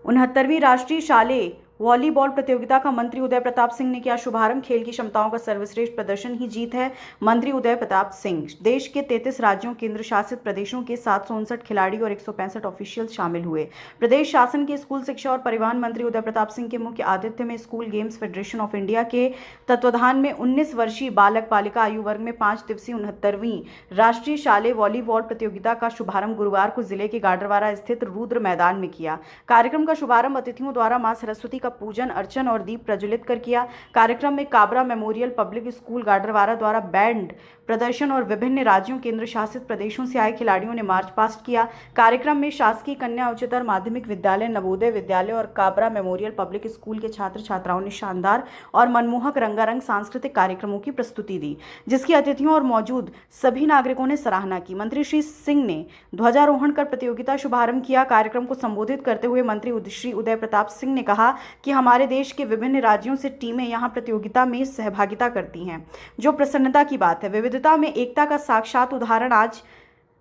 69वीं राष्ट्रीय शालेय वॉलीबॉल प्रतियोगिता का मंत्री उदय प्रताप सिंह ने किया शुभारंभ। खेल की क्षमताओं का सर्वश्रेष्ठ प्रदर्शन ही जीत है। मंत्री उदय प्रताप सिंह। देश के 33 राज्यों केंद्र शासित प्रदेशों के 759 खिलाड़ी और 165 ऑफिशियल शामिल हुए। प्रदेश शासन के स्कूल शिक्षा और परिवहन मंत्री उदय प्रताप सिंह के मुख्य आतिथ्य में school games federation of India के तत्वाधान में 19 वर्षीय बालक बालिका आयु वर्ग में 5 दिवसीय 69वीं राष्ट्रीय शालेय वॉलीबॉल प्रतियोगिता का शुभारंभ गुरुवार को जिले के गाडरवारा स्थित रुद्र मैदान में किया। कार्यक्रम का शुभारंभ अतिथियों द्वारा मां सरस्वती का पूजन अर्चन और दीप प्रज्वलित कर किया। कार्यक्रम में Kabra memorial public school Gadarwara द्वारा बैंड प्रदर्शन और विभिन्न राज्यों केंद्र शासित प्रदेशों से आए खिलाड़ियों ने मार्च पास्ट किया। कार्यक्रम में शासकीय कन्या उच्चतर माध्यमिक विद्यालय, नवोदय विद्यालय और काबरा मेमोरियल पब्लिक स्कूल के छात्र छात्राओं ने शानदार और मनमोहक रंगारंग सांस्कृतिक कार्यक्रमों की प्रस्तुति दी, जिसकी अतिथियों और मौजूद सभी नागरिकों ने सराहना की। मंत्री श्री सिंह ने ध्वजारोहण कर प्रतियोगिता शुभारंभ किया। कार्यक्रम को संबोधित करते हुए मंत्री श्री उदय प्रताप सिंह ने कहा कि हमारे देश के विभिन्न राज्यों से टीमें यहां प्रतियोगिता में सहभागिता करती हैं, जो प्रसन्नता की बात है। विविधता में एकता का साक्षात उदाहरण आज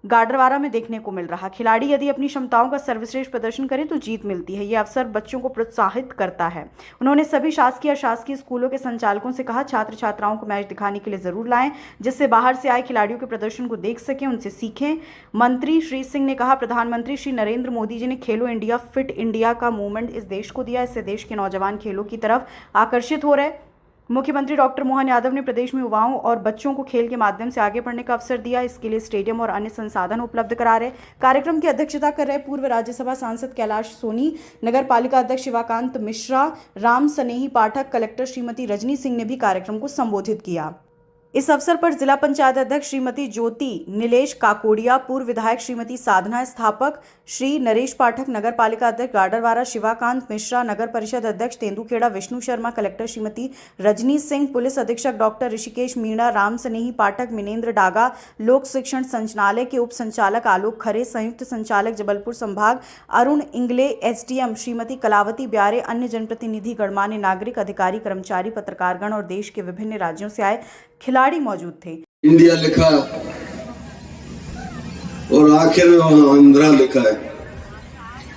गाडरवारा में देखने को मिल रहा। खिलाड़ी यदि अपनी क्षमताओं का सर्वश्रेष्ठ प्रदर्शन करें तो जीत मिलती है। यह अवसर बच्चों को प्रोत्साहित करता है। उन्होंने सभी शासकीय अशासकीय स्कूलों के संचालकों से कहा, छात्र छात्राओं को मैच दिखाने के लिए जरूर लाएं, जिससे बाहर से आए खिलाड़ियों के प्रदर्शन को देख सकें, उनसे सीखें। मंत्री श्री सिंह ने कहा, प्रधानमंत्री श्री नरेंद्र मोदी जी ने खेलो इंडिया फिट इंडिया का मूवमेंट इस देश को दिया। इससे देश के नौजवान खेलों की तरफ आकर्षित हो रहे। मुख्यमंत्री डॉक्टर मोहन यादव ने प्रदेश में युवाओं और बच्चों को खेल के माध्यम से आगे बढ़ने का अवसर दिया। इसके लिए स्टेडियम और अन्य संसाधन उपलब्ध करा रहे। कार्यक्रम की अध्यक्षता कर रहे पूर्व राज्यसभा सांसद कैलाश सोनी, नगर पालिका अध्यक्ष शिवाकांत मिश्रा, राम स्नेही पाठक, कलेक्टर श्रीमती रजनी सिंह ने भी कार्यक्रम को संबोधित किया। इस अवसर पर जिला पंचायत अध्यक्ष श्रीमती ज्योति नीलेश काकोड़िया, पूर्व विधायक श्रीमती साधना, स्थापक श्री नरेश पाठक, नगर पालिका अध्यक्ष गाडरवारा शिवाकांत मिश्रा, नगर परिषद अध्यक्ष तेंदुखेड़ा विष्णु शर्मा, कलेक्टर श्रीमती रजनी सिंह, पुलिस अधीक्षक डॉक्टर ऋषिकेश मीणा, राम स्नेही पाठक, मिनेन्द्र डागा, लोक शिक्षण संचालय के उप संचालक आलोक खरे, संयुक्त संचालक जबलपुर संभाग अरुण इंगले, एसडीएम श्रीमती कलावती ब्यारे, अन्य जनप्रतिनिधि, गणमान्य नागरिक, अधिकारी, कर्मचारी, पत्रकारगण और देश के विभिन्न राज्यों से आए खिलाड़ी मौजूद थे। इंडिया लिखा और आखिर में वहां आंध्रा लिखा है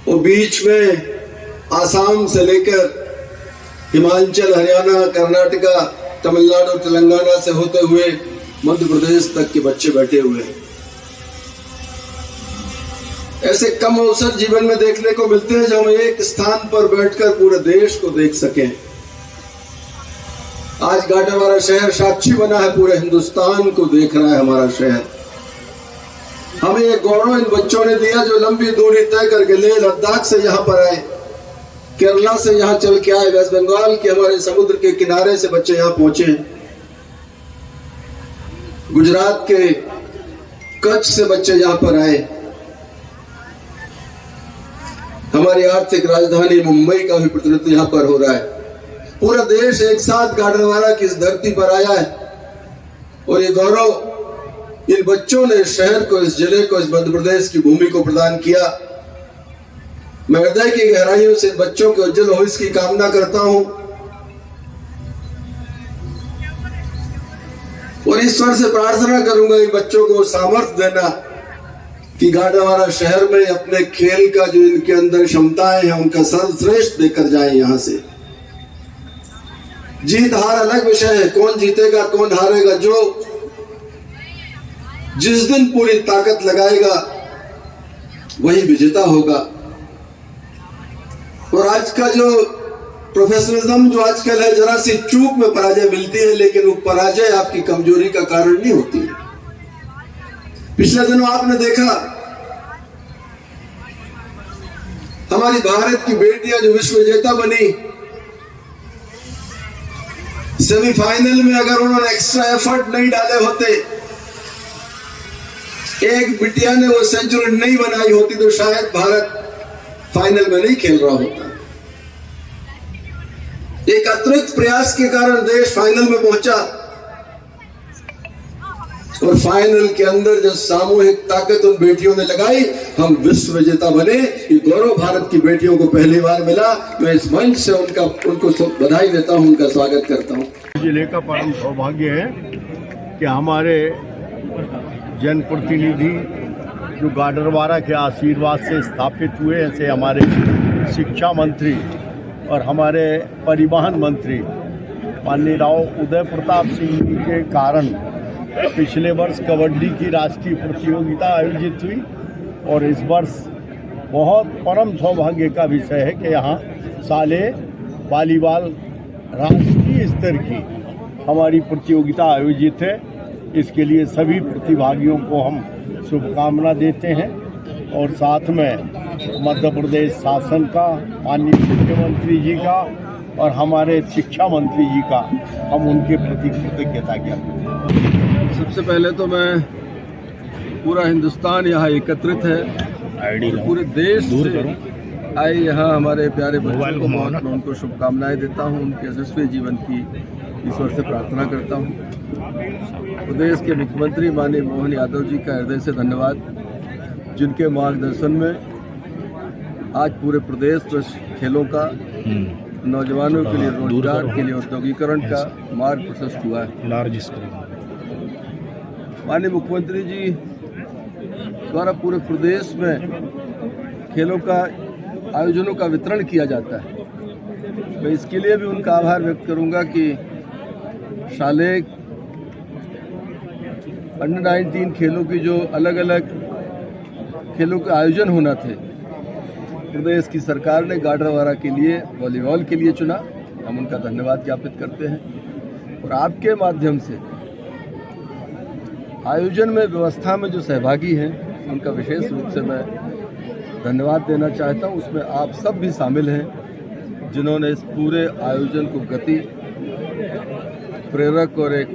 और बीच में आसाम से लेकर हिमाचल, हरियाणा, कर्नाटका, तमिलनाडु, तेलंगाना से होते हुए मध्य प्रदेश तक के बच्चे बैठे हुए हैं। ऐसे कम अवसर जीवन में देखने को मिलते हैं जब हम एक स्थान पर बैठकर पूरे देश को देख सकें। आज गाडरवारा शहर साक्षी बना है, पूरे हिंदुस्तान को देख रहा है हमारा शहर। हमें ये गौरव इन बच्चों ने दिया जो लंबी दूरी तय करके ले लद्दाख से यहाँ पर आए, केरला से यहाँ चल के आए, वेस्ट बंगाल के हमारे समुद्र के किनारे से बच्चे यहाँ पहुंचे, गुजरात के कच्छ से बच्चे यहाँ पर आए। हमारी आर्थिक राजधानी मुंबई का भी प्रतिनिधित्व यहाँ पर हो रहा है। पूरा देश एक साथ गाडरवारा की इस धरती पर आया है और ये गौरव इन बच्चों ने इस शहर को, इस जिले को, इस मध्य प्रदेश की भूमि को प्रदान किया। मैं हृदय की गहराइयों से बच्चों के उज्जवल भविष्य की कामना करता हूं और ईश्वर से प्रार्थना करूंगा इन बच्चों को सामर्थ्य देना कि गाडरवारा शहर में अपने खेल का जो इनके अंदर क्षमताएं हैं उनका सर्वश्रेष्ठ देकर जाए। यहां से जीत हार अलग विषय है, कौन जीतेगा कौन हारेगा, जो जिस दिन पूरी ताकत लगाएगा वही विजेता होगा। और आज का जो प्रोफेशनलिज्म जो आजकल है, जरा सी चूक में पराजय मिलती है, लेकिन वो पराजय आपकी कमजोरी का कारण नहीं होती है। पिछले दिनों आपने देखा हमारी भारत की बेटियां जो विश्व विजेता बनी, सेमीफाइनल में अगर उन्होंने एक्स्ट्रा एफर्ट नहीं डाले होते, एक बिटिया ने वो सेंचुरी नहीं बनाई होती तो शायद भारत फाइनल में नहीं खेल रहा होता। एक अतिरिक्त प्रयास के कारण देश फाइनल में पहुंचा और फाइनल के अंदर जो सामूहिक ताकत उन बेटियों ने लगाई, हम विश्व विजेता बने। ये गौरव भारत की बेटियों को पहली बार मिला। मैं इस मंच से उनको बधाई देता हूं, उनका स्वागत करता हूं। जिले का परम सौभाग्य है कि हमारे जनप्रतिनिधि जो गाडरवारा के आशीर्वाद से स्थापित हुए, ऐसे हमारे शिक्षा मंत्री और हमारे परिवहन मंत्री माननीय राव उदय प्रताप सिंह जी के कारण पिछले वर्ष कबड्डी की राष्ट्रीय प्रतियोगिता आयोजित हुई और इस वर्ष बहुत परम सौभाग्य का विषय है कि यहाँ साले वॉलीबॉल राष्ट्रीय स्तर की हमारी प्रतियोगिता आयोजित है। इसके लिए सभी प्रतिभागियों को हम शुभकामना देते हैं और साथ में मध्य प्रदेश शासन का, माननीय मुख्यमंत्री जी का और हमारे शिक्षा मंत्री जी का हम उनके प्रति कृतज्ञता ज्ञापित करते हैं। सबसे पहले तो मैं पूरा हिंदुस्तान यहाँ एकत्रित है, पूरे देश से आए यहाँ हमारे प्यारे बच्चों को मैं उनको शुभकामनाएं देता हूँ। उनके यशस्वी जीवन की ईश्वर से प्रार्थना करता हूँ। प्रदेश के मुख्यमंत्री माननीय मोहन यादव जी का हृदय से धन्यवाद, जिनके मार्गदर्शन में आज पूरे प्रदेश में खेलों का, नौजवानों के लिए रोजगार के लिए औद्योगिकरण का मार्ग प्रशस्त हुआ है। माननीय मुख्यमंत्री जी द्वारा पूरे प्रदेश में खेलों का आयोजनों का वितरण किया जाता है। मैं इसके लिए भी उनका आभार व्यक्त करूंगा कि शालेय अंडर-19 खेलों की जो अलग अलग खेलों के आयोजन होना थे, प्रदेश की सरकार ने गाडरवारा के लिए, वॉलीबॉल के लिए चुना। हम उनका धन्यवाद ज्ञापित करते हैं और आपके माध्यम से आयोजन में, व्यवस्था में जो सहभागी हैं उनका विशेष रूप से मैं धन्यवाद देना चाहता हूं। उसमें आप सब भी शामिल हैं जिन्होंने इस पूरे आयोजन को गति, प्रेरक और एक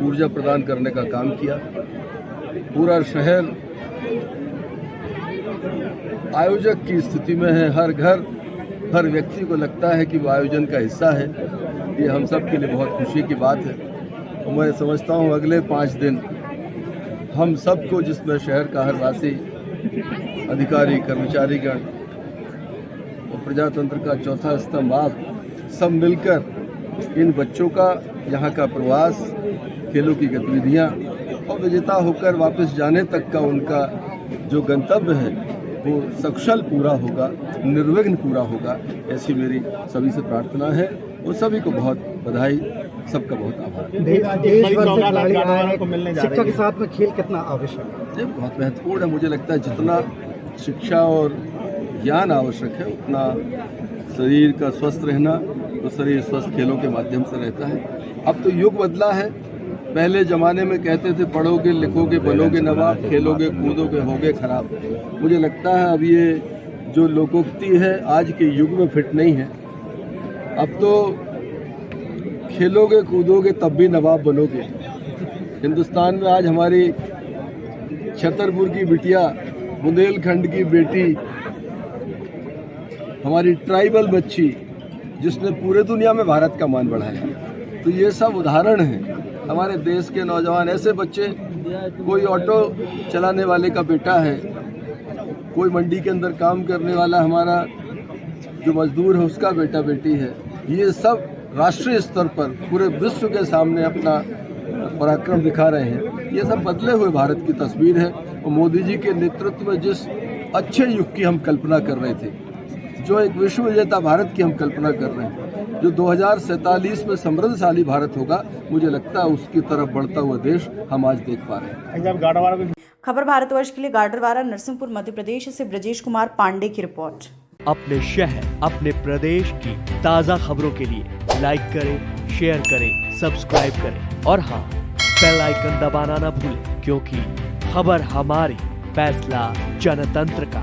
ऊर्जा प्रदान करने का काम किया। पूरा शहर आयोजक की स्थिति में है, हर घर, हर व्यक्ति को लगता है कि वो आयोजन का हिस्सा है। ये हम सब के लिए बहुत खुशी की बात है और मैं समझता हूँ अगले 5 दिन हम सबको, जिसमें शहर का हर वासी, अधिकारी, कर्मचारीगण और प्रजातंत्र का चौथा स्तंभ आप सब मिलकर इन बच्चों का, यहाँ का प्रवास, खेलों की गतिविधियाँ और विजेता होकर वापस जाने तक का उनका जो गंतव्य है वो सकुशल पूरा होगा, निर्विघ्न पूरा होगा, ऐसी मेरी सभी से प्रार्थना है। और सभी को बहुत बधाई, सबका बहुत आभार। शिक्षा के साथ में खेल कितना आवश्यक है? बहुत महत्वपूर्ण है। मुझे लगता है जितना शिक्षा और ज्ञान आवश्यक है उतना शरीर का स्वस्थ रहना, तो शरीर स्वस्थ खेलों के माध्यम से रहता है। अब तो युग बदला है। पहले ज़माने में कहते थे पढ़ोगे, लिखोगे, बनोगे नवाब, खेलोगे, कूदोगे, होगे खराब। मुझे लगता है अब ये जो लोकोक्ति है आज के युग में फिट नहीं है। अब तो खेलोगे, कूदोगे तब भी नवाब बनोगे। हिंदुस्तान में आज हमारी छतरपुर की बिटिया, बुंदेलखंड की बेटी, हमारी ट्राइबल बच्ची, जिसने पूरे दुनिया में भारत का मान बढ़ाया, तो ये सब उदाहरण हैं। हमारे देश के नौजवान ऐसे बच्चे, कोई ऑटो चलाने वाले का बेटा है, कोई मंडी के अंदर काम करने वाला हमारा जो मजदूर है उसका बेटा बेटी है, ये सब राष्ट्रीय स्तर पर पूरे विश्व के सामने अपना पराक्रम दिखा रहे हैं। ये सब बदले हुए भारत की तस्वीर है और मोदी जी के नेतृत्व में जिस अच्छे युग की हम कल्पना कर रहे थे, जो एक विश्व विजेता भारत की हम कल्पना कर रहे हैं, जो 2047 में समृद्धशाली भारत होगा, मुझे लगता है उसकी तरफ बढ़ता हुआ देश हम आज देख पा रहे हैं। खबर भारतवर्ष के लिए गाडरवारा, नरसिंहपुर, मध्य प्रदेश से ब्रजेश कुमार पांडे की रिपोर्ट। अपने शहर, अपने प्रदेश की ताज़ा खबरों के लिए लाइक करें, शेयर करें, सब्सक्राइब करें और हाँ, बेल आइकन दबाना ना भूलें, क्योंकि खबर हमारी, फैसला जनतंत्र का।